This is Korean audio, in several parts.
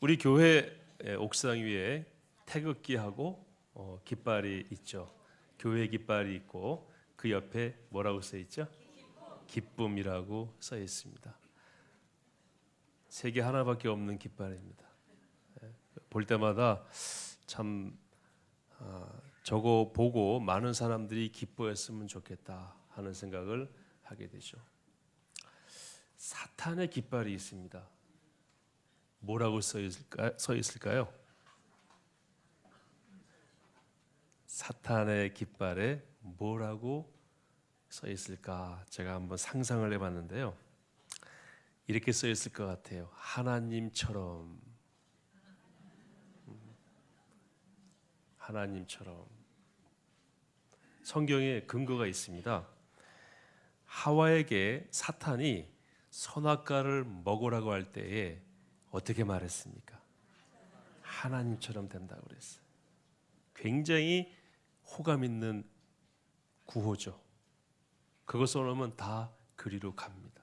우리 교회 옥상 위에 태극기하고 깃발이 있죠. 교회 깃발이 있고 그 옆에 뭐라고 써 있죠? 기쁨이라고 써 있습니다. 세계 하나밖에 없는 깃발입니다. 볼 때마다 참 저거 보고 많은 사람들이 기뻐했으면 좋겠다 하는 생각을 하게 되죠. 사탄의 깃발이 있습니다. 뭐라고 써 있을까요? 사탄의 깃발에 뭐라고 써 있을까? 제가 한번 상상을 해봤는데요. 이렇게 써 있을 것 같아요. 하나님처럼. 하나님처럼. 성경에 근거가 있습니다. 하와에게 사탄이 선악과를 먹으라고 할 때에 어떻게 말했습니까? 하나님처럼 된다고 그랬어요. 굉장히 호감 있는 구호죠. 그거 써놓으면 다 그리로 갑니다.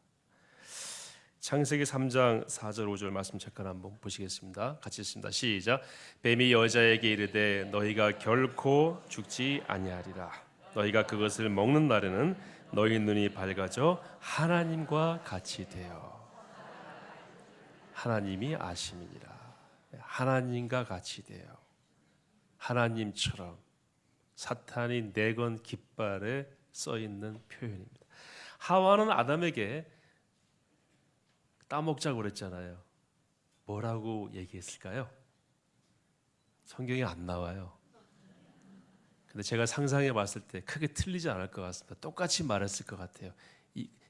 창세기 3장 4절 5절 말씀 잠깐 한번 보시겠습니다. 같이 읽습니다. 시작. 뱀이 여자에게 이르되 너희가 결코 죽지 아니하리라. 너희가 그것을 먹는 날에는 너희 눈이 밝아져 하나님과 같이 되어 하나님이 아심이니라. 하나님과 같이 되어 하나님처럼. 사탄이 내건 깃발에 써 있는 표현입니다. 하와는 아담에게 따먹자고 그랬잖아요. 뭐라고 얘기했을까요? 성경에 안 나와요. 근데 제가 상상해 봤을 때 크게 틀리지 않을 것 같습니다. 똑같이 말했을 것 같아요.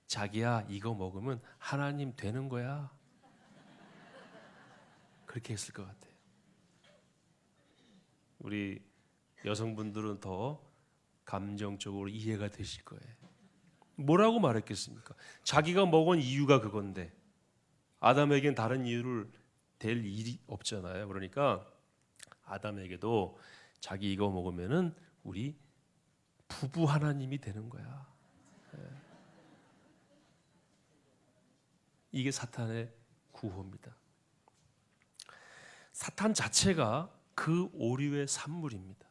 자기야, 이거 먹으면 하나님 되는 거야. 그렇게 했을 것 같아요. 우리 여성분들은 더 감정적으로 이해가 되실 거예요. 뭐라고 말했겠습니까? 자기가 먹은 이유가 그건데 아담에겐 다른 이유를 댈 일이 없잖아요. 그러니까 아담에게도 자기 이거 먹으면은 우리 부부 하나님이 되는 거야. 이게 사탄의 구호입니다. 사탄 자체가 그 오류의 산물입니다.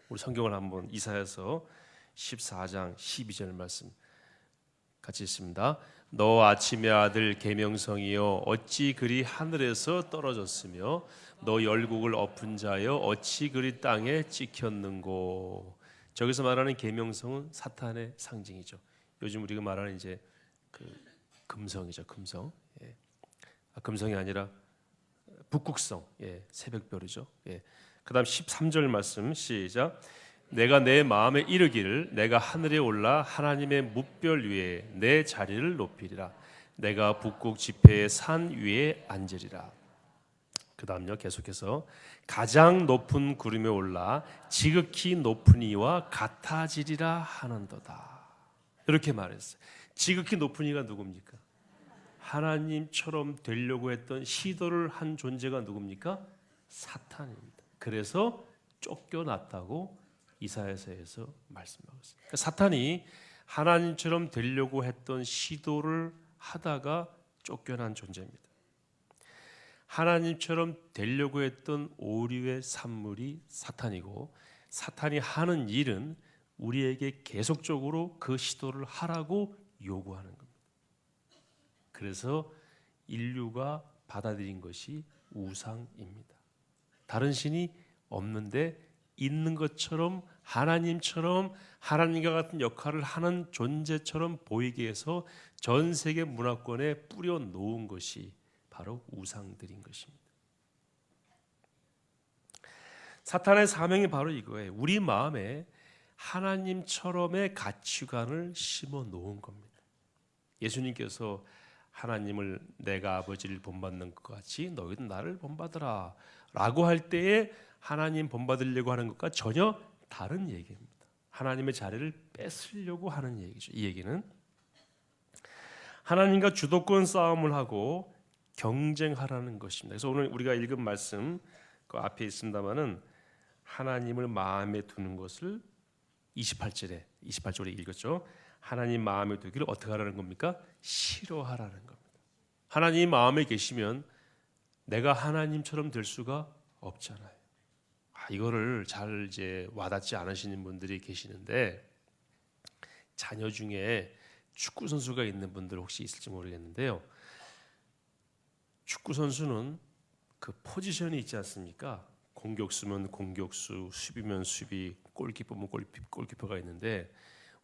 우리 성경을 한번 이사야서 14장 12절 말씀 같이 읽습니다. 너 아침의 아들 계명성이여 어찌 그리 하늘에서 떨어졌으며 너 열국을 엎은 자여 어찌 그리 땅에 찍혔는고. 저기서 말하는 계명성은 사탄의 상징이죠. 요즘 우리가 말하는 이제 그 금성이죠. 금성. 예. 금성이 아니라 북극성. 예. 새벽별이죠. 예. 그다음 13절 말씀 시작. 내가 내 마음에 이르기를 내가 하늘에 올라 하나님의 뭇별 위에 내 자리를 높이리라. 내가 북극 지폐의 산 위에 앉으리라. 그 다음요 계속해서 가장 높은 구름에 올라 지극히 높은 이와 같아지리라 하는도다. 이렇게 말했어요. 지극히 높은 이가 누굽니까? 하나님처럼 되려고 했던 시도를 한 존재가 누굽니까? 사탄입니다. 그래서 쫓겨났다고 이사야서에서 말씀하고 있습니다. 그러니까 사탄이 하나님처럼 되려고 했던 시도를 하다가 쫓겨난 존재입니다. 하나님처럼 되려고 했던 오류의 산물이 사탄이고 사탄이 하는 일은 우리에게 계속적으로 그 시도를 하라고 요구하는 겁니다. 그래서 인류가 받아들인 것이 우상입니다. 다른 신이 없는데 있는 것처럼 하나님처럼 하나님과 같은 역할을 하는 존재처럼 보이게 해서 전 세계 문화권에 뿌려 놓은 것이 바로 우상들인 것입니다. 사탄의 사명이 바로 이거예요. 우리 마음에 하나님처럼의 가치관을 심어 놓은 겁니다. 예수님께서 하나님을 내가 아버지를 본받는 것 같이 너희도 나를 본받으라 라고 할 때에 하나님 본받으려고 하는 것과 전혀 다른 얘기입니다. 하나님의 자리를 뺏으려고 하는 얘기죠. 이 얘기는 하나님과 주도권 싸움을 하고 경쟁하라는 것입니다. 그래서 오늘 우리가 읽은 말씀 그 앞에 있습니다만은 하나님을 마음에 두는 것을 28절에 읽었죠. 하나님 마음에 두기를 어떻게 하라는 겁니까? 싫어하라는 겁니다. 하나님 마음에 계시면 내가 하나님처럼 될 수가 없잖아요. 이거를 잘 이제 와닿지 않으시는 분들이 계시는데, 자녀 중에 축구 선수가 있는 분들 혹시 있을지 모르겠는데요. 축구 선수는 그 포지션이 있지 않습니까? 공격수면 공격수, 수비면 수비, 골키퍼면 골키퍼가 있는데,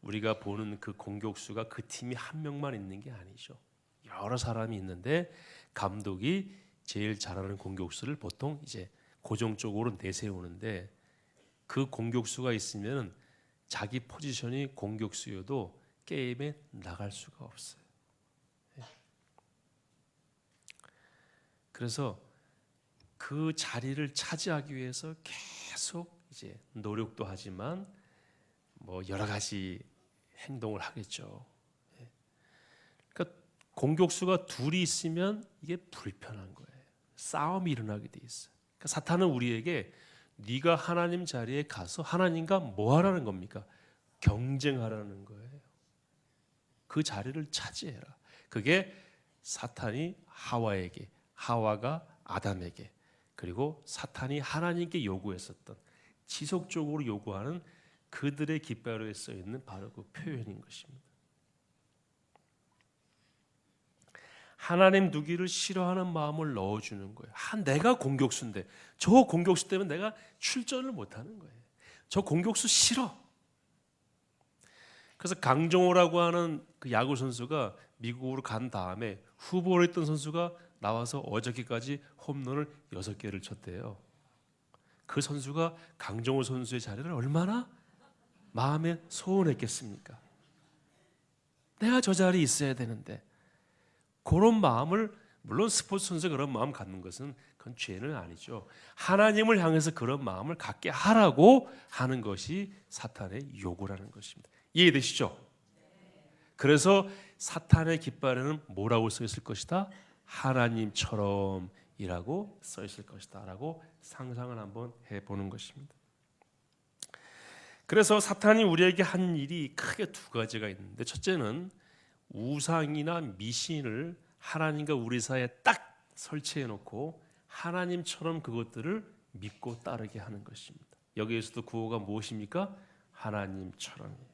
우리가 보는 그 공격수가 그 팀이 한 명만 있는 게 아니죠. 여러 사람이 있는데 감독이 제일 잘하는 공격수를 보통 이제 고정적으로 내세우는데, 그 공격수가 있으면 자기 포지션이 공격수여도 게임에 나갈 수가 없어요. 그래서 그 자리를 차지하기 위해서 계속 이제 노력도 하지만 뭐 여러 가지 행동을 하겠죠. 그러니까 공격수가 둘이 있으면 이게 불편한 거예요. 싸움이 일어나게 돼 있어요. 그러니까 사탄은 우리에게 네가 하나님 자리에 가서 하나님과 뭐 하라는 겁니까? 경쟁하라는 거예요. 그 자리를 차지해라. 그게 사탄이 하와에게, 하와가 아담에게, 그리고 사탄이 하나님께 요구했었던, 지속적으로 요구하는 그들의 깃발에 써 있는 바로 그 표현인 것입니다. 하나님 두기를 싫어하는 마음을 넣어주는 거예요. 내가 공격수인데 저 공격수 때문에 내가 출전을 못하는 거예요. 저 공격수 싫어. 그래서 강정호라고 하는 그 야구 선수가 미국으로 간 다음에 후보로 했던 선수가 나와서 어저께까지 홈런을 6개를 쳤대요. 그 선수가 강정호 선수의 자리를 얼마나 마음에 소원했겠습니까? 내가 저 자리에 있어야 되는데. 그런 마음을, 물론 스포츠 선수가 그런 마음 갖는 것은 그건 죄는 아니죠. 하나님을 향해서 그런 마음을 갖게 하라고 하는 것이 사탄의 요구라는 것입니다. 이해되시죠? 그래서 사탄의 깃발에는 뭐라고 써 있을 것이다? 하나님처럼이라고 써 있을 것이다 라고 상상을 한번 해보는 것입니다. 그래서 사탄이 우리에게 한 일이 크게 두 가지가 있는데, 첫째는 우상이나 미신을 하나님과 우리 사이에 딱 설치해 놓고 하나님처럼 그것들을 믿고 따르게 하는 것입니다. 여기에서도 구호가 무엇입니까? 하나님처럼이에요.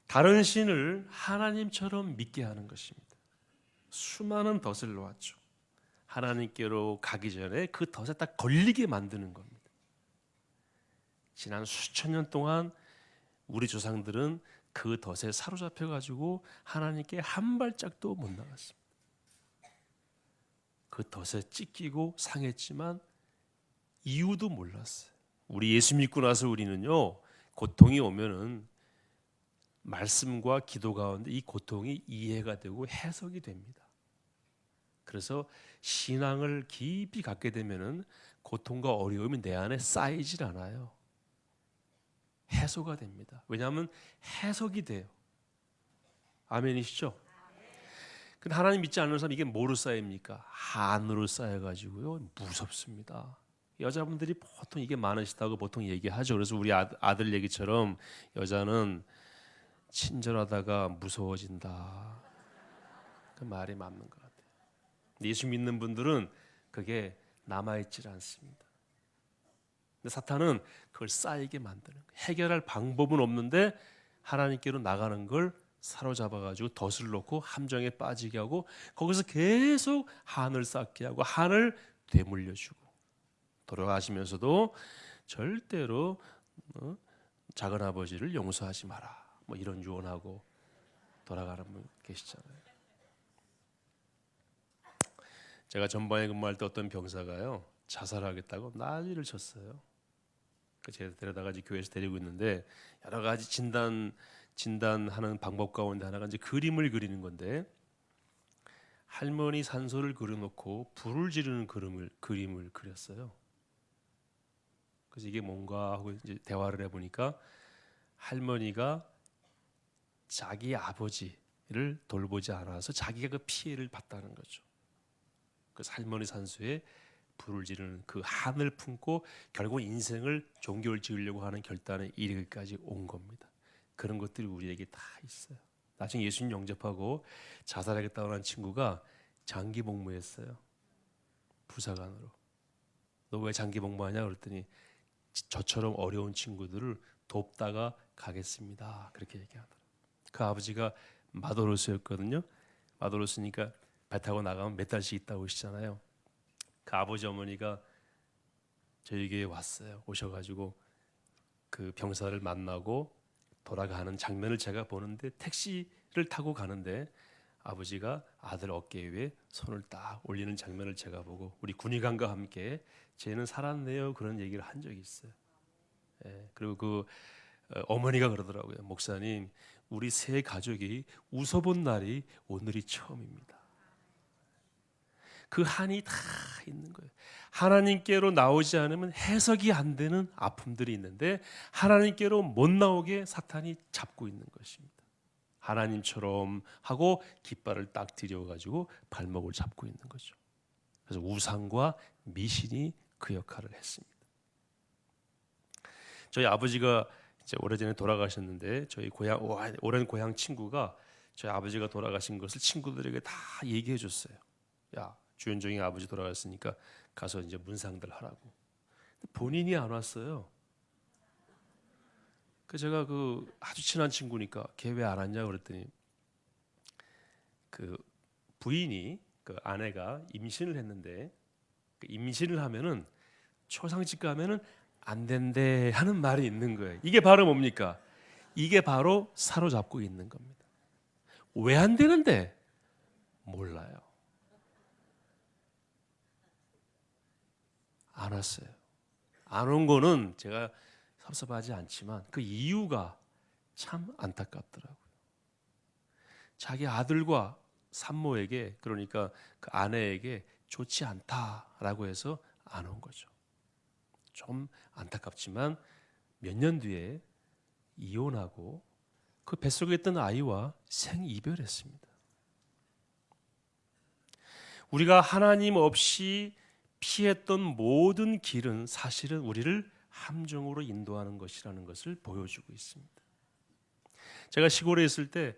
다른 신을 하나님처럼 믿게 하는 것입니다. 수많은 덫을 놓았죠. 하나님께로 가기 전에 그 덫에 딱 걸리게 만드는 겁니다. 지난 수천 년 동안 우리 조상들은 그 덫에 사로잡혀 가지고 하나님께 한 발짝도 못 나갔습니다. 그 덫에 찢기고 상했지만 이유도 몰랐어요. 우리 예수 믿고 나서 우리는요, 고통이 오면은 말씀과 기도 가운데 이 고통이 이해가 되고 해석이 됩니다. 그래서 신앙을 깊이 갖게 되면은 고통과 어려움이 내 안에 쌓이질 않아요. 해소가 됩니다. 왜냐하면 해석이 돼요. 아멘이시죠? 근데 하나님 믿지 않는 사람, 이게 뭐로 쌓입니까? 한으로 쌓여가지고요, 무섭습니다. 여자분들이 보통 이게 많으시다고 보통 얘기하죠. 그래서 우리 아들 얘기처럼 여자는 친절하다가 무서워진다. 그 말이 맞는 것 같아요. 예수 믿는 분들은 그게 남아있질 않습니다. 근데 사탄은 그걸 쌓이게 만드는 거예요. 해결할 방법은 없는데 하나님께로 나가는 걸 사로잡아가지고 덫을 놓고 함정에 빠지게 하고, 거기서 계속 한을 쌓게 하고 한을 되물려주고, 돌아가시면서도 절대로 작은 아버지를 용서하지 마라, 뭐 이런 유언하고 돌아가는 분 계시잖아요. 제가 전방에 근무할 때 어떤 병사가요, 자살하겠다고 난리를 쳤어요. 제가 데려다가 교회에서 데리고 있는데 여러 가지 진단하는 방법 가운데 하나가 이제 그림을 그리는 건데, 할머니 산소를 그려놓고 불을 지르는 그림을 그렸어요. 그래서 이게 뭔가 하고 이제 대화를 해보니까 할머니가 자기 아버지를 돌보지 않아서 자기가 그 피해를 봤다는 거죠. 그래서 할머니 산소에 불을 지르는 그 한을 품고 결국 인생을 종교를 지으려고 하는 결단에 이르기까지 온 겁니다. 그런 것들이 우리에게 다 있어요. 나중에 예수님 영접하고 자살하겠다고 하는 친구가 장기 복무했어요. 부사관으로. 너 왜 장기 복무하냐 그랬더니 저처럼 어려운 친구들을 돕다가 가겠습니다. 그렇게 얘기하더라고요. 그 아버지가 마도로스였거든요. 마도로스니까 배 타고 나가면 몇 달씩 있다 오시잖아요. 그 아버지 어머니가 저에게 왔어요. 오셔가지고 그 병사를 만나고 돌아가는 장면을 제가 보는데 택시를 타고 가는데 아버지가 아들 어깨 위에 손을 딱 올리는 장면을 제가 보고 우리 군의관과 함께 쟤는 살았네요 그런 얘기를 한 적이 있어요. 예, 그리고 그 어머니가 그러더라고요. 목사님, 우리 세 가족이 웃어본 날이 오늘이 처음입니다. 그 한이 다 있는 거예요. 하나님께로 나오지 않으면 해석이 안 되는 아픔들이 있는데 하나님께로 못 나오게 사탄이 잡고 있는 것입니다. 하나님처럼 하고 깃발을 딱 들여가지고 발목을 잡고 있는 거죠. 그래서 우상과 미신이 그 역할을 했습니다. 저희 아버지가 이제 오래전에 돌아가셨는데 저희 오랜 고향 친구가 저희 아버지가 돌아가신 것을 친구들에게 다 얘기해 줬어요. 야, 주현종이 아버지 돌아갔으니까 가서 이제 문상들 하라고. 본인이 안 왔어요. 그 제가 그 아주 친한 친구니까 걔 왜 안 왔냐 그랬더니 그 부인이 그 아내가 임신을 했는데 그 임신을 하면은 초상집 가면은 안 된대 하는 말이 있는 거예요. 이게 바로 뭡니까? 이게 바로 사로잡고 있는 겁니다. 왜 안 되는데? 몰라요. 안 왔어요. 안 온 거는 제가 섭섭하지 않지만 그 이유가 참 안타깝더라고요. 자기 아들과 산모에게 그러니까 그 아내에게 좋지 않다라고 해서 안 온 거죠. 좀 안타깝지만 몇 년 뒤에 이혼하고 그 뱃속에 있던 아이와 생이별했습니다. 우리가 하나님 없이 피했던 모든 길은 사실은 우리를 함정으로 인도하는 것이라는 것을 보여주고 있습니다. 제가 시골에 있을 때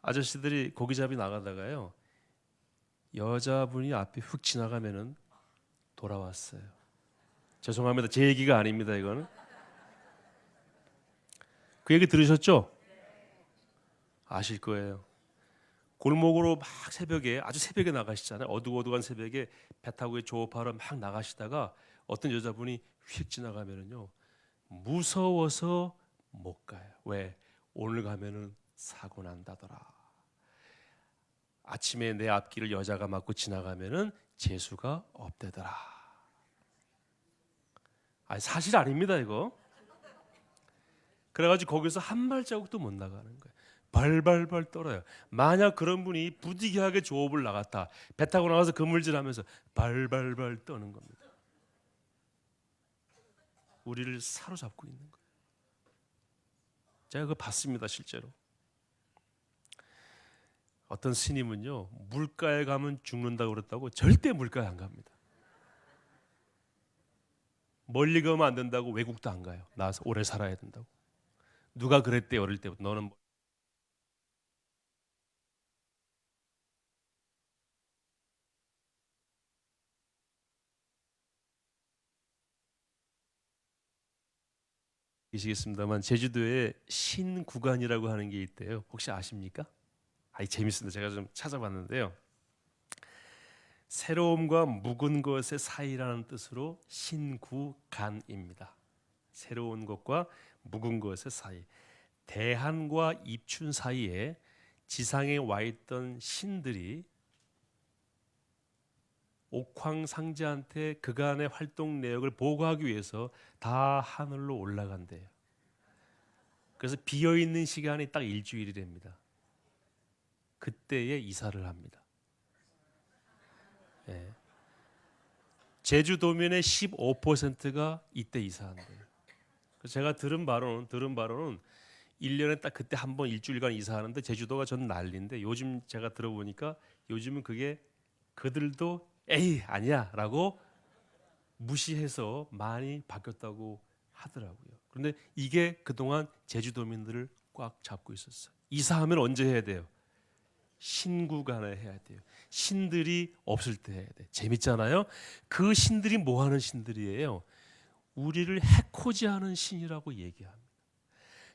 아저씨들이 고기잡이 나가다가요 여자분이 앞에 훅 지나가면은 돌아왔어요. 죄송합니다. 제 얘기가 아닙니다. 이거는 그 얘기 들으셨죠? 아실 거예요. 골목으로 막 새벽에 아주 새벽에 나가시잖아요. 어둑어둑한 새벽에 배 타고 조업하러 막 나가시다가 어떤 여자분이 휙 지나가면은요 무서워서 못 가요. 왜? 오늘 가면은 사고 난다더라. 아침에 내 앞길을 여자가 막고 지나가면은 재수가 없대더라. 아니 사실 아닙니다 이거. 그래가지고 거기서 한 발자국도 못 나가는 거예요. 발발발 떨어요. 만약 그런 분이 부득이하게 조업을 나갔다. 배 타고 나가서 그물질하면서 발발발 떠는 겁니다. 우리를 사로잡고 있는 거예요. 제가 그거 봤습니다 실제로. 어떤 스님은요 물가에 가면 죽는다고 그랬다고 절대 물가에 안 갑니다. 멀리 가면 안 된다고 외국도 안 가요. 나와서 오래 살아야 된다고. 누가 그랬대 어릴 때부터. 너는 계시겠습니다만 제주도에 신구간이라고 하는 게 있대요. 혹시 아십니까? 아이 재밌습니다. 제가 좀 찾아봤는데요. 새로움과 묵은 것의 사이라는 뜻으로 신구간입니다. 새로운 것과 묵은 것의 사이. 대한과 입춘 사이에 지상에 와 있던 신들이 옥황상제한테 그간의 활동 내역을 보고하기 위해서 다 하늘로 올라간대요. 그래서 비어 있는 시간이 딱 일주일이 됩니다. 그때에 이사를 합니다. 예. 제주도면의 15%가 이때 이사한대요. 그래서 제가 들은 바로는 1년에 딱 그때 한 번 일주일간 이사하는데 제주도가 전 난리인데 요즘 제가 들어보니까 요즘은 그게 그들도 에이 아니야라고 무시해서 많이 바뀌었다고 하더라고요. 그런데 이게 그동안 제주도민들을 꽉 잡고 있었어요. 이사하면 언제 해야 돼요? 신구가 하나 해야 돼요. 신들이 없을 때 해야 돼. 재밌잖아요. 그 신들이 뭐 하는 신들이에요? 우리를 해코지하는 신이라고 얘기합니다.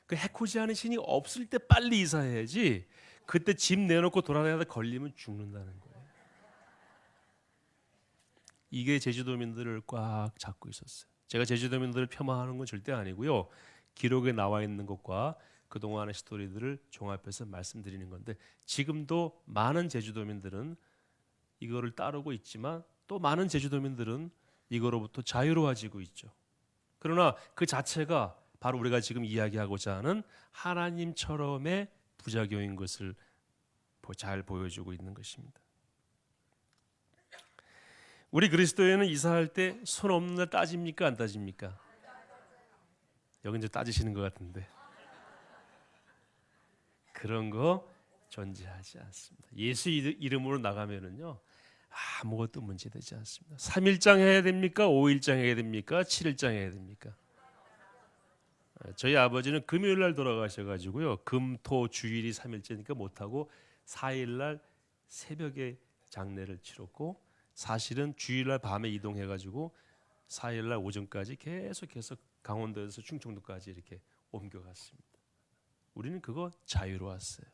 그 해코지하는 신이 없을 때 빨리 이사해야지. 그때 집 내놓고 돌아다니다 걸리면 죽는다는 거예요. 이게 제주도민들을 꽉 잡고 있었어요. 제가 제주도민들을 폄하하는 건 절대 아니고요. 기록에 나와 있는 것과 그동안의 스토리들을 종합해서 말씀드리는 건데, 지금도 많은 제주도민들은 이거를 따르고 있지만 또 많은 제주도민들은 이거로부터 자유로워지고 있죠. 그러나 그 자체가 바로 우리가 지금 이야기하고자 하는 하나님처럼의 부작용인 것을 잘 보여주고 있는 것입니다. 우리 그리스도인은 이사할 때 손 없는 날 따집니까, 안 따집니까? 여기 이제 따지시는 것 같은데, 그런 거 존재하지 않습니다. 예수 이름으로 나가면은요, 아무것도 문제되지 않습니다. 3일장 해야 됩니까? 5일장 해야 됩니까? 7일장 해야 됩니까? 저희 아버지는 금요일 날 돌아가셔가지고요, 금, 토, 주일이 3일째니까 못하고 4일 날 새벽에 장례를 치렀고, 사실은 주일 날 밤에 이동해가지고 4일 날 오전까지 계속해서 강원도에서 충청도까지 이렇게 옮겨갔습니다. 우리는 그거 자유로웠어요.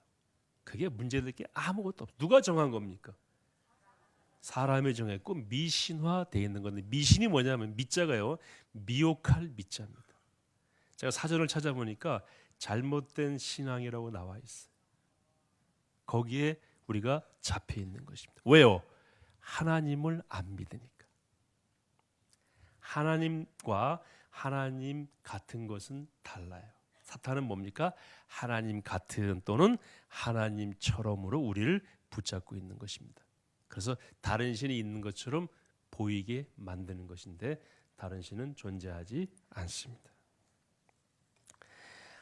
그게 문제될 게 아무것도 없어요. 누가 정한 겁니까? 사람이 정했고 미신화되어 있는 건데, 미신이 뭐냐면 미자가요, 미혹할 미자입니다. 제가 사전을 찾아보니까 잘못된 신앙이라고 나와 있어요. 거기에 우리가 잡혀 있는 것입니다. 왜요? 하나님을 안 믿으니까. 하나님과 하나님 같은 것은 달라요. 사탄은 뭡니까? 하나님 같은 또는 하나님처럼으로 우리를 붙잡고 있는 것입니다. 그래서 다른 신이 있는 것처럼 보이게 만드는 것인데, 다른 신은 존재하지 않습니다.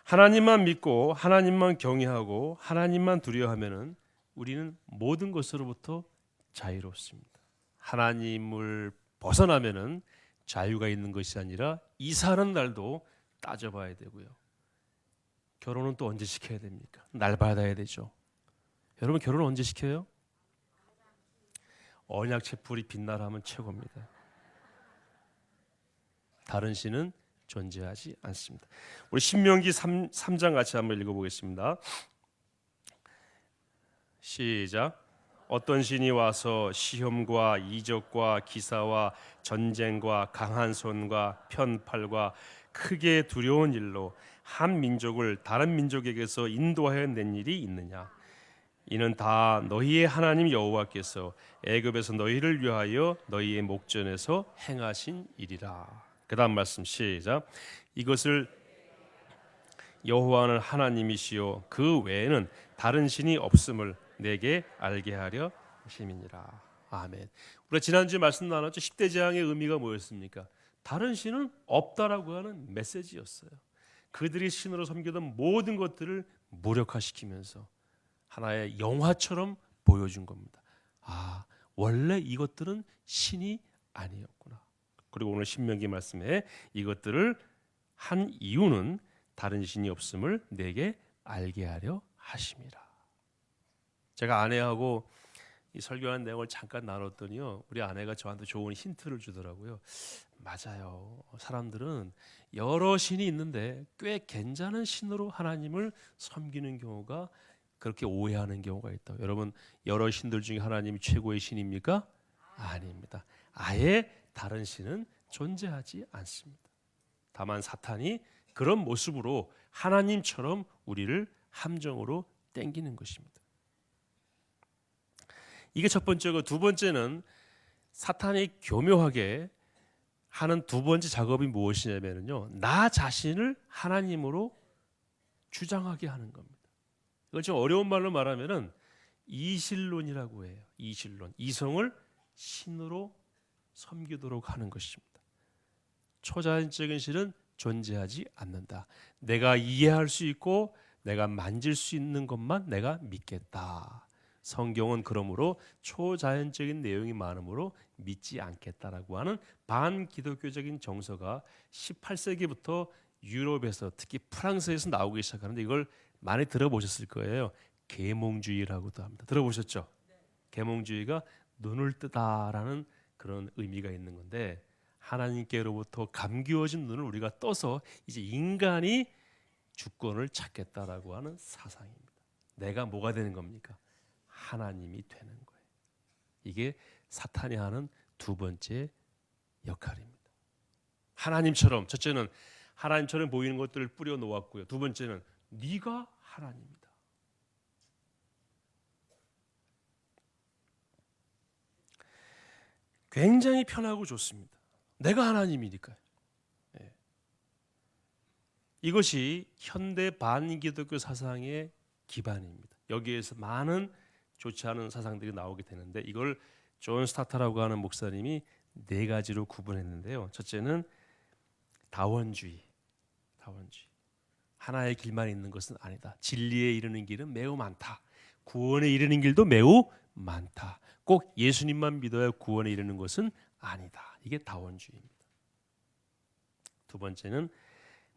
하나님만 믿고 하나님만 경외하고 하나님만 두려워하면은 우리는 모든 것으로부터 자유롭습니다. 하나님을 벗어나면은 자유가 있는 것이 아니라 이사하는 날도 따져봐야 되고요. 결혼은 또 언제 시켜야 됩니까? 날 받아야 되죠. 여러분, 결혼은 언제 시켜요? 언약 채플이 빛나라면 최고입니다. 다른 신은 존재하지 않습니다. 우리 신명기 3장 같이 한번 읽어보겠습니다. 시작. 어떤 신이 와서 시험과 이적과 기사와 전쟁과 강한 손과 편팔과 크게 두려운 일로 한 민족을 다른 민족에게서 인도하여 낸 일이 있느냐? 이는 다 너희의 하나님 여호와께서 애굽에서 너희를 위하여 너희의 목전에서 행하신 일이라. 그 다음 말씀 시작. 이것을 여호와는 하나님이시요 그 외에는 다른 신이 없음을 내게 알게 하려 하심이니라. 아멘. 우리가 지난주에 말씀 나눴죠. 10대 재앙의 의미가 뭐였습니까? 다른 신은 없다라고 하는 메시지였어요. 그들이 신으로 섬기던 모든 것들을 무력화시키면서 하나의 영화처럼 보여준 겁니다. 아, 원래 이것들은 신이 아니었구나. 그리고 오늘 신명기 말씀에 이것들을 한 이유는 다른 신이 없음을 내게 알게 하려 하심이라. 제가 아내하고 이 설교하는 내용을 잠깐 나눴더니요, 우리 아내가 저한테 좋은 힌트를 주더라고요. 맞아요. 사람들은 여러 신이 있는데 꽤 괜찮은 신으로 하나님을 섬기는 경우가, 그렇게 오해하는 경우가 있다. 여러분, 여러 신들 중에 하나님이 최고의 신입니까? 아닙니다. 아예 다른 신은 존재하지 않습니다. 다만 사탄이 그런 모습으로 하나님처럼 우리를 함정으로 땡기는 것입니다. 이게 첫 번째고, 두 번째는 사탄이 교묘하게 하는 두 번째 작업이 무엇이냐면요, 나 자신을 하나님으로 주장하게 하는 겁니다. 이걸 좀 어려운 말로 말하면은 이신론이라고 해요. 이신론. 이성을 신으로 섬기도록 하는 것입니다. 초자연적인 신은 존재하지 않는다. 내가 이해할 수 있고 내가 만질 수 있는 것만 내가 믿겠다. 성경은 그러므로 초자연적인 내용이 많으므로 믿지 않겠다라고 하는 반기독교적인 정서가 18세기부터 유럽에서, 특히 프랑스에서 나오기 시작하는데, 이걸 많이 들어보셨을 거예요. 계몽주의라고도 합니다. 들어보셨죠? 계몽주의가 눈을 뜨다라는 그런 의미가 있는 건데, 하나님께로부터 감기워진 눈을 우리가 떠서 이제 인간이 주권을 찾겠다라고 하는 사상입니다. 내가 뭐가 되는 겁니까? 하나님이 되는 거예요. 이게 사탄이 하는 두 번째 역할입니다. 하나님처럼, 첫째는 하나님처럼 보이는 것들을 뿌려 놓았고요. 두 번째는 네가 하나님이다. 굉장히 편하고 좋습니다. 내가 하나님이니까요. 예. 이것이 현대 반기독교 사상의 기반입니다. 여기에서 많은 좋지 않은 사상들이 나오게 되는데, 이걸 존 스타터라고 하는 목사님이 네 가지로 구분했는데요. 첫째는 다원주의. 하나의 길만 있는 것은 아니다. 진리에 이르는 길은 매우 많다. 구원에 이르는 길도 매우 많다. 꼭 예수님만 믿어야 구원에 이르는 것은 아니다. 이게 다원주의입니다. 두 번째는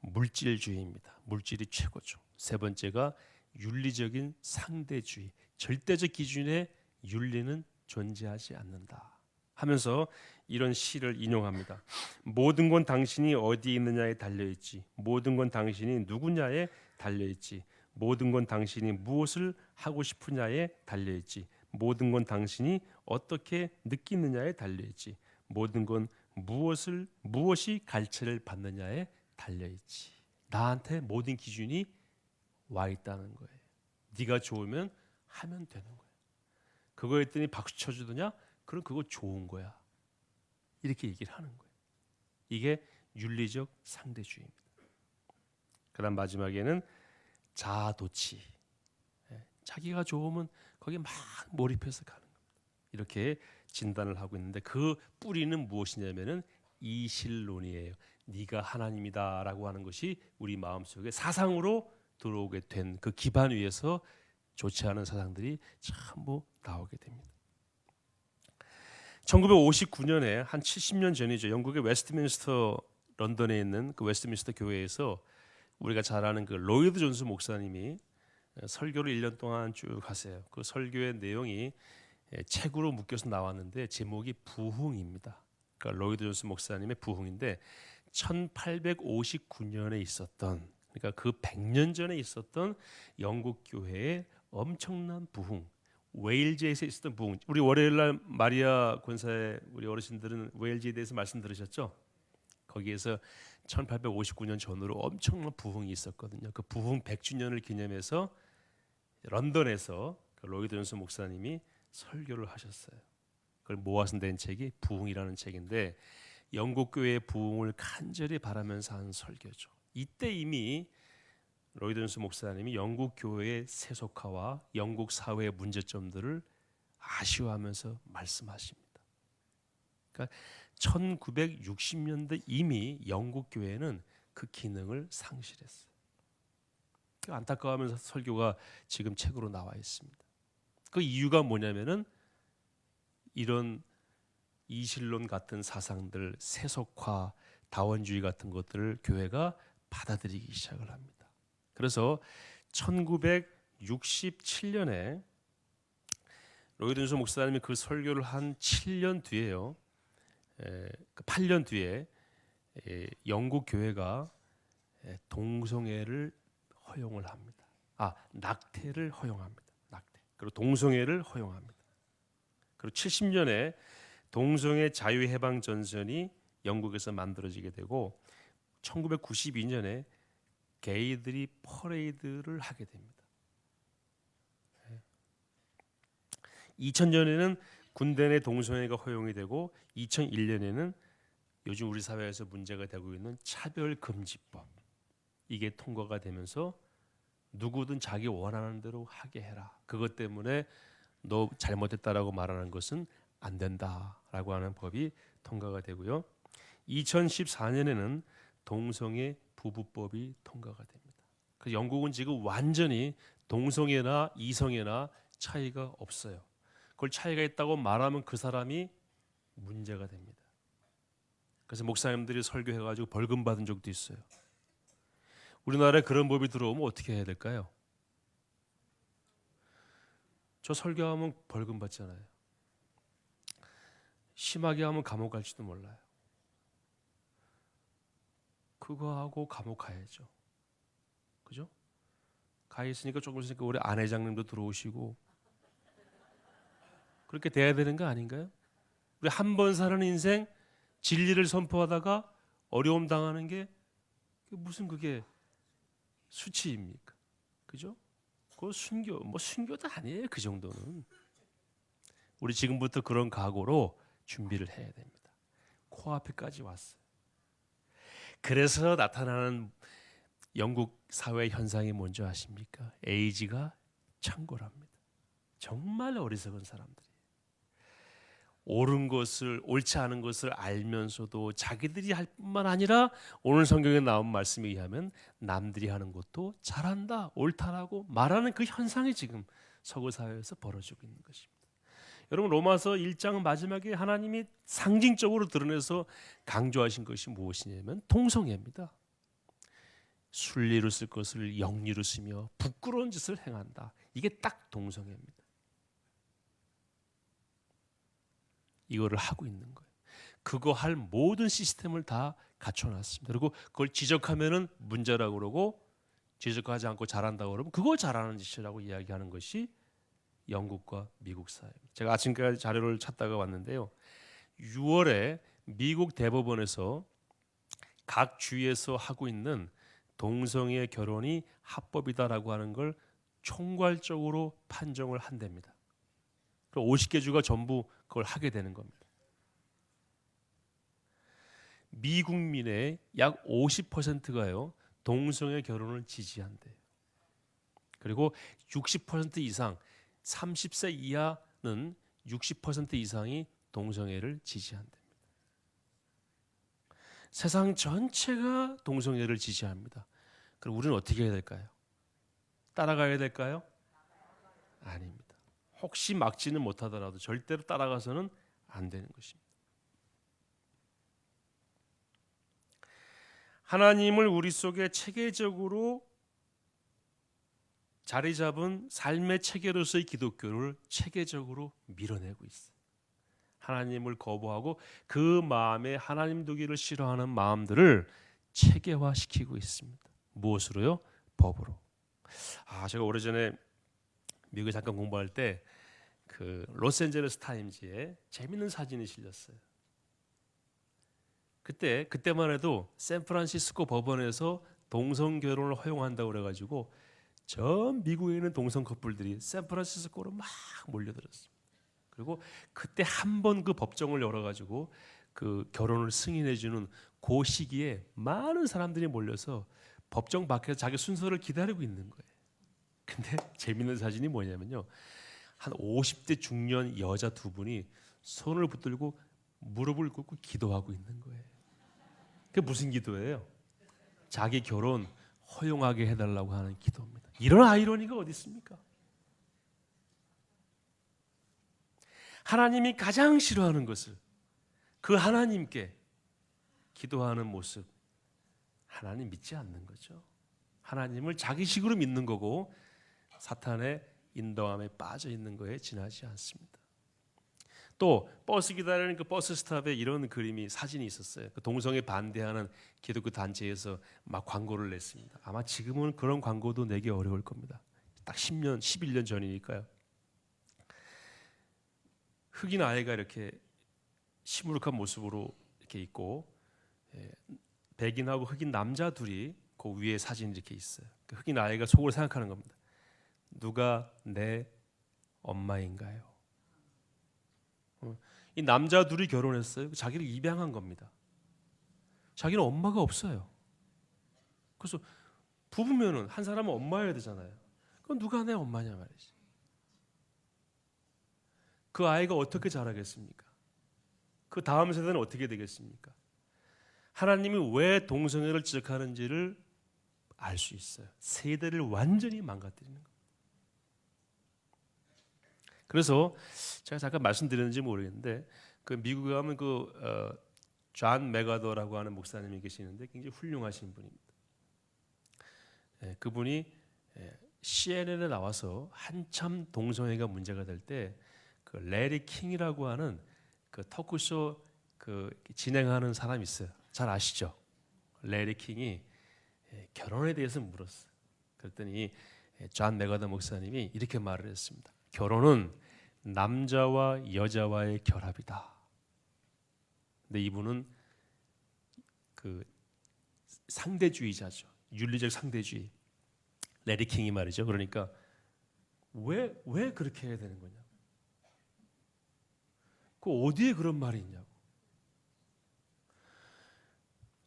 물질주의입니다. 물질이 최고죠. 세 번째가 윤리적인 상대주의. 절대적 기준에 윤리는 존재하지 않는다 하면서 이런 시를 인용합니다. 모든 건 당신이 어디에 있느냐에 달려있지. 모든 건 당신이 누구냐에 달려있지. 모든 건 당신이 무엇을 하고 싶으냐에 달려있지. 모든 건 당신이 어떻게 느끼느냐에 달려있지. 모든 건 무엇이 갈채를 받느냐에 달려있지. 나한테 모든 기준이 와 있다는 거예요. 네가 좋으면 하면 되는 거예요. 그거 했더니 박수 쳐주더냐? 그럼 그거 좋은 거야. 이렇게 얘기를 하는 거예요. 이게 윤리적 상대주의입니다. 그다음 마지막에는 자아도취. 자기가 좋으면 거기에 막 몰입해서 가는 겁니다. 이렇게 진단을 하고 있는데, 그 뿌리는 무엇이냐면은 이실론이에요. 네가 하나님이다라고 하는 것이 우리 마음속에 사상으로 들어오게 된 그 기반 위에서 좋지 않은 사상들이 전부 나오게 됩니다. 1959년에 한 70년 전이죠. 영국의 웨스트민스터, 런던에 있는 그 웨스트민스터 교회에서 우리가 잘 아는 그 로이드 존스 목사님이 설교를 1년 동안 쭉 하세요. 그 설교의 내용이 책으로 묶여서 나왔는데 제목이 부흥입니다. 그러니까 로이드 존스 목사님의 부흥인데 1859년에 있었던, 그러니까 그 100년 전에 있었던 영국 교회의 엄청난 부흥, 웨일즈에서 있었던 부흥. 우리 월요일날 마리아 권사의 우리 어르신들은 웨일즈에 대해서 말씀 들으셨죠? 거기에서 1859년 전후로 엄청난 부흥이 있었거든요. 그 부흥 100주년을 기념해서 런던에서 그 로이드 존스 목사님이 설교를 하셨어요. 그걸 모아서 낸 책이 부흥이라는 책인데, 영국 교회의 부흥을 간절히 바라면서 한 설교죠. 이때 이미 로이드 존스 목사님이 영국 교회의 세속화와 영국 사회의 문제점들을 아쉬워하면서 말씀하십니다. 그러니까 1960년대 이미 영국 교회는 그 기능을 상실했어요. 안타까워하면서 설교가 지금 책으로 나와 있습니다. 그 이유가 뭐냐면은 이런 이실론 같은 사상들, 세속화, 다원주의 같은 것들을 교회가 받아들이기 시작을 합니다. 그래서 1967년에 로이드 존스 목사님이 그 설교를 한 7년 뒤에요. 8년 뒤에 영국 교회가 동성애를 허용을 합니다. 낙태를 허용합니다. 낙태. 그리고 동성애를 허용합니다. 그리고 70년에 동성애 자유해방 전선이 영국에서 만들어지게 되고, 1992년에 게이들이 퍼레이드를 하게 됩니다. 2000년에는 군대 내 동성애가 허용이 되고, 2001년에는 요즘 우리 사회에서 문제가 되고 있는 차별금지법, 이게 통과가 되면서 누구든 자기 원하는 대로 하게 해라. 그것 때문에 너 잘못했다라고 말하는 것은 안 된다라고 하는 법이 통과가 되고요. 2014년에는 동성애 부부법이 통과가 됩니다. 그래서 영국은 지금 완전히 동성애나 이성애나 차이가 없어요. 그걸 차이가 있다고 말하면 그 사람이 문제가 됩니다. 그래서 목사님들이 설교해가지고 벌금 받은 적도 있어요. 우리나라에 그런 법이 들어오면 어떻게 해야 될까요? 저 설교하면 벌금 받잖아요. 심하게 하면 감옥 갈지도 몰라요. 그거 하고 감옥 가야죠. 그죠? 가 있으니까 조금 있으니까 우리 안 회장님도 들어오시고 그렇게 돼야 되는 거 아닌가요? 우리 한 번 사는 인생 진리를 선포하다가 어려움 당하는 게 무슨 그게 수치입니까? 그죠? 그 순교 뭐 순교도 아니에요. 그 정도는. 우리 지금부터 그런 각오로 준비를 해야 됩니다. 코앞에까지 왔어요. 그래서 나타나는 영국 사회 현상이 뭔지 아십니까? 에이지가 창궐합니다. 정말 어리석은 사람들이 옳은 것을 옳지 않은 것을 알면서도 자기들이 할 뿐만 아니라 오늘 성경에 나온 말씀에 의하면 남들이 하는 것도 잘한다, 옳다라고 말하는 그 현상이 지금 서구 사회에서 벌어지고 있는 것입니다. 여러분 로마서 1장 마지막에 하나님이 상징적으로 드러내서 강조하신 것이 무엇이냐면 동성애입니다. 순리로 쓸 것을 영리로 쓰며 부끄러운 짓을 행한다. 이게 딱 동성애입니다. 이거를 하고 있는 거예요. 그거 할 모든 시스템을 다 갖춰놨습니다. 그리고 그걸 지적하면은 문제라고 그러고 지적하지 않고 잘한다고 그러면 그거 잘하는 짓이라고 이야기하는 것이 영국과 미국 사회입니다. 제가 아침까지 자료를 찾다가 왔는데요. 6월에 미국 대법원에서 각 주에서 하고 있는 동성애 결혼이 합법이다라고 하는 걸 총괄적으로 판정을 한답니다. 50개 주가 전부 그걸 하게 되는 겁니다. 미국민의 약 50%가요 동성애 결혼을 지지한대요. 그리고 60% 이상 30세 이하는 60% 이상이 동성애를 지지한답니다. 세상 전체가 동성애를 지지합니다. 그럼 우리는 어떻게 해야 될까요? 따라가야 될까요? 아닙니다. 혹시 막지는 못하더라도 절대로 따라가서는 안 되는 것입니다. 하나님을 우리 속에 체계적으로 자리 잡은 삶의 체계로서의 기독교를 체계적으로 밀어내고 있어요. 하나님을 거부하고 그 마음에 하나님 두기를 싫어하는 마음들을 체계화시키고 있습니다. 무엇으로요? 법으로. 제가 오래전에 미국에 잠깐 공부할 때 그 로스앤젤레스 타임즈에 재밌는 사진이 실렸어요. 그때만 해도 샌프란시스코 법원에서 동성 결혼을 허용한다고 그래가지고 전 미국에 있는 동성 커플들이 샌프란시스코로 막 몰려들었어요. 그리고 그때 한 번 그 법정을 열어가지고 그 결혼을 승인해주는 그 시기에 많은 사람들이 몰려서 법정 밖에서 자기 순서를 기다리고 있는 거예요. 근데 재밌는 사진이 뭐냐면요. 한 50대 중년 여자 두 분이 손을 붙들고 무릎을 꿇고 기도하고 있는 거예요. 그게 무슨 기도예요? 자기 결혼 허용하게 해달라고 하는 기도입니다. 이런 아이러니가 어디 있습니까? 하나님이 가장 싫어하는 것을 그 하나님께 기도하는 모습, 하나님 믿지 않는 거죠. 하나님을 자기식으로 믿는 거고 사탄의 인도함에 빠져 있는 거에 지나지 않습니다. 또 버스 기다리는 그 버스 스탑에 이런 그림이 사진이 있었어요. 그 동성애 반대하는 기독교 단체에서 막 광고를 냈습니다. 아마 지금은 그런 광고도 내기 어려울 겁니다. 딱 10년, 11년 전이니까요. 흑인 아이가 이렇게 시무룩한 모습으로 이렇게 있고 백인하고 흑인 남자 둘이 그 위에 사진이 이렇게 있어요. 그 흑인 아이가 속으로 생각하는 겁니다. 누가 내 엄마인가요? 이 남자 둘이 결혼했어요. 자기를 입양한 겁니다. 자기는 엄마가 없어요. 그래서 부부면은 한 사람은 엄마여야 되잖아요. 그럼 누가 내 엄마냐 말이지. 그 아이가 어떻게 자라겠습니까? 그 다음 세대는 어떻게 되겠습니까? 하나님이 왜 동성애를 지적하는지를 알 수 있어요. 세대를 완전히 망가뜨리는 거예요. 그래서 제가 잠깐 말씀드렸는지 모르겠는데 그 미국에 가면 존 맥아더라고 하는 목사님이 계시는데 굉장히 훌륭하신 분입니다. 그분이 CNN에 나와서 한참 동성애가 문제가 될 때 그 레리 킹이라고 하는 그 토크쇼 그 진행하는 사람이 있어요. 잘 아시죠? 레리 킹이 결혼에 대해서 물었어요. 그랬더니 존 맥아더 목사님이 이렇게 말을 했습니다. 결혼은 남자와 여자와의 결합이다. 근데 이분은 그 상대주의자죠. 윤리적 상대주의. 레리 킹이 말이죠. 그러니까 왜 그렇게 해야 되는 거냐? 그 어디에 그런 말이 있냐고.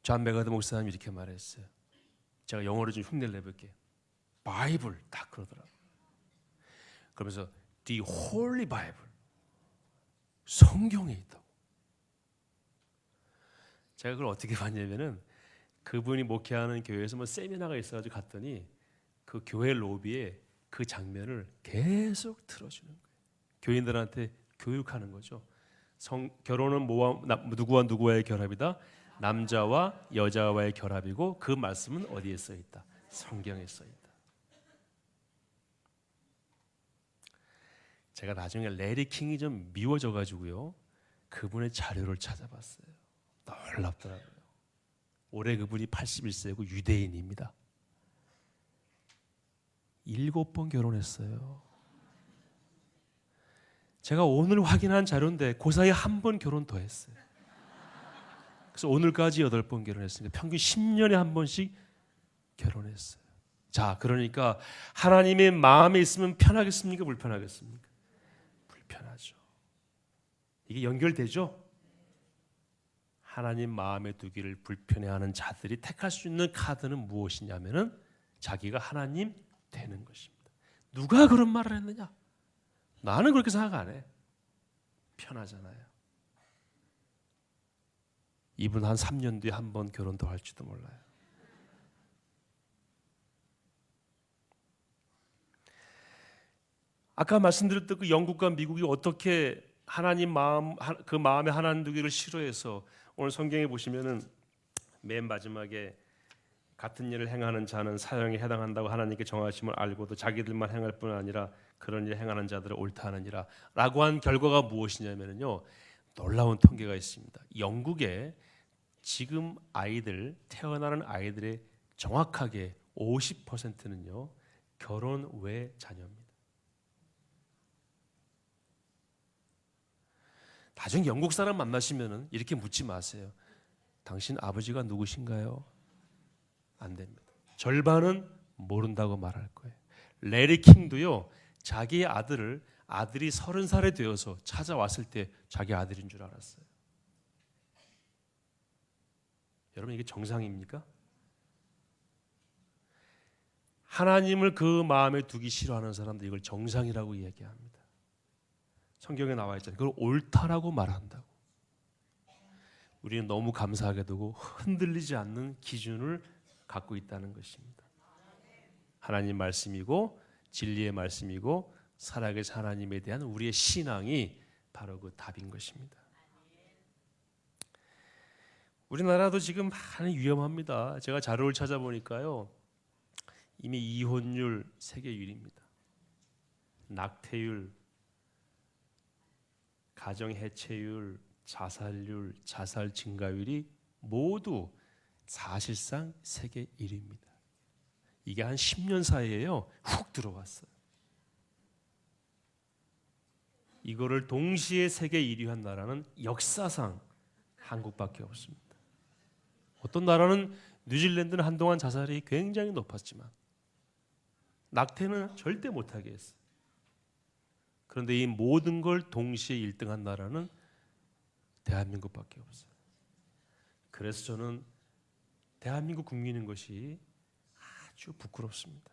존 맥아더 목사님이 이렇게 말했어요. 제가 영어로 좀 흉내를 내볼게요. 바이블 딱 그러더라고요. 그러면서 The Holy Bible 성경에 있다고. 제가 그걸 어떻게 봤냐면은 그분이 목회하는 교회에서 뭐 세미나가 있어가지고 갔더니 그 교회 로비에 그 장면을 계속 틀어주는 거예요. 교인들한테 교육하는 거죠. 결혼은 누구와 누구와의 결합이다. 남자와 여자와의 결합이고 그 말씀은 어디에 써 있다? 성경에 써 있다. 제가 나중에 레리 킹이 좀 미워져 가지고요. 그분의 자료를 찾아봤어요. 놀랍더라고요. 올해 그분이 81세고 유대인입니다. 7번 결혼했어요. 제가 오늘 확인한 자료인데 그 사이에 한 번 결혼 더 했어요. 그래서 오늘까지 8번 결혼했으니까 평균 10년에 한 번씩 결혼했어요. 자, 그러니까 하나님의 마음에 있으면 편하겠습니까? 불편하겠습니까? 불편하죠. 이게 연결되죠? 하나님 마음에 두기를 불편해하는 자들이 택할 수 있는 카드는 무엇이냐면은 자기가 하나님 되는 것입니다. 누가 그런 말을 했느냐? 나는 그렇게 생각 안 해. 편하잖아요. 이분 한 3년 뒤에 한 번 결혼 더 할지도 몰라요. 아까 말씀드렸던 그 영국과 미국이 어떻게 하나님 마음, 그 마음에 하나님 두기를 싫어해서 오늘 성경에 보시면은 맨 마지막에 같은 일을 행하는 자는 사형에 해당한다고 하나님께 정하심을 알고도 자기들만 행할 뿐 아니라 그런 일을 행하는 자들을 옳다 하느니라 라고 한 결과가 무엇이냐면요, 놀라운 통계가 있습니다. 영국에 지금 태어나는 아이들의 정확하게 50%는요 결혼 외 자녀입니다. 나중에 영국 사람 만나시면은 이렇게 묻지 마세요. 당신 아버지가 누구신가요? 안 됩니다. 절반은 모른다고 말할 거예요. 레리 킹도요, 자기의 아들이 30살이 되어서 찾아왔을 때 자기 아들인 줄 알았어요. 여러분, 이게 정상입니까? 하나님을 그 마음에 두기 싫어하는 사람들 이걸 정상이라고 이야기합니다. 성경에 나와 있잖아요. 그걸 옳다라고 말한다고. 우리는 너무 감사하게도 흔들리지 않는 기준을 갖고 있다는 것입니다. 하나님 말씀이고 진리의 말씀이고 살아계신 하나님에 대한 우리의 신앙이 바로 그 답인 것입니다. 우리나라도 지금 많이 위험합니다. 제가 자료를 찾아보니까요, 이미 이혼율 세계 1위입니다. 낙태율, 가정 해체율, 자살률, 자살 증가율이 모두 사실상 세계 1위입니다. 이게 한 10년 사이에요 훅 들어왔어요. 이거를 동시에 세계 1위 한 나라는 역사상 한국밖에 없습니다. 어떤 나라는 뉴질랜드는 한동안 자살이 굉장히 높았지만 낙태는 절대 못하게 했어요. 그런데 이 모든 걸 동시에 1등한 나라는 대한민국밖에 없어요. 그래서 저는 대한민국 국민인 것이 아주 부끄럽습니다.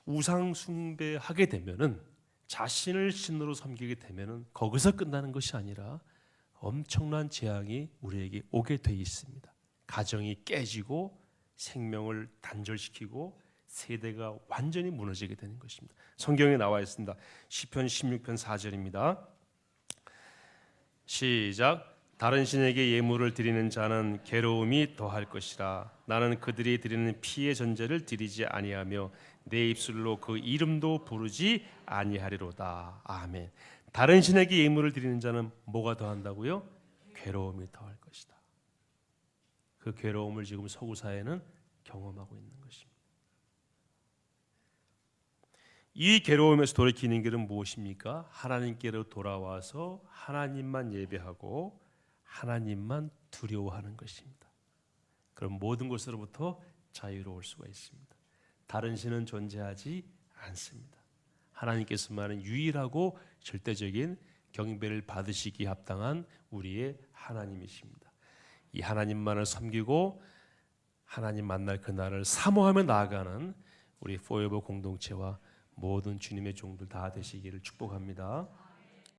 우상 숭배하게 되면은, 자신을 신으로 섬기게 되면은 거기서 끝나는 것이 아니라 엄청난 재앙이 우리에게 오게 돼 있습니다. 가정이 깨지고 생명을 단절시키고 세대가 완전히 무너지게 되는 것입니다. 성경에 나와 있습니다. 시편 16편 4절입니다. 시작. 다른 신에게 예물을 드리는 자는 괴로움이 더할 것이라. 나는 그들이 드리는 피의 전제를 드리지 아니하며 내 입술로 그 이름도 부르지 아니하리로다. 아멘. 다른 신에게 예물을 드리는 자는 뭐가 더한다고요? 괴로움이 더할 것이다. 그 괴로움을 지금 서구 사회는 경험하고 있는 것입니다. 이 괴로움에서 돌이키는 길은 무엇입니까? 하나님께로 돌아와서 하나님만 예배하고 하나님만 두려워하는 것입니다. 그럼 모든 것으로부터 자유로울 수가 있습니다. 다른 신은 존재하지 않습니다. 하나님께서만은 유일하고 절대적인 경배를 받으시기 합당한 우리의 하나님이십니다. 이 하나님만을 섬기고 하나님 만날 그날을 사모하며 나아가는 우리 포에버 공동체와 모든 주님의 종들 다 되시기를 축복합니다.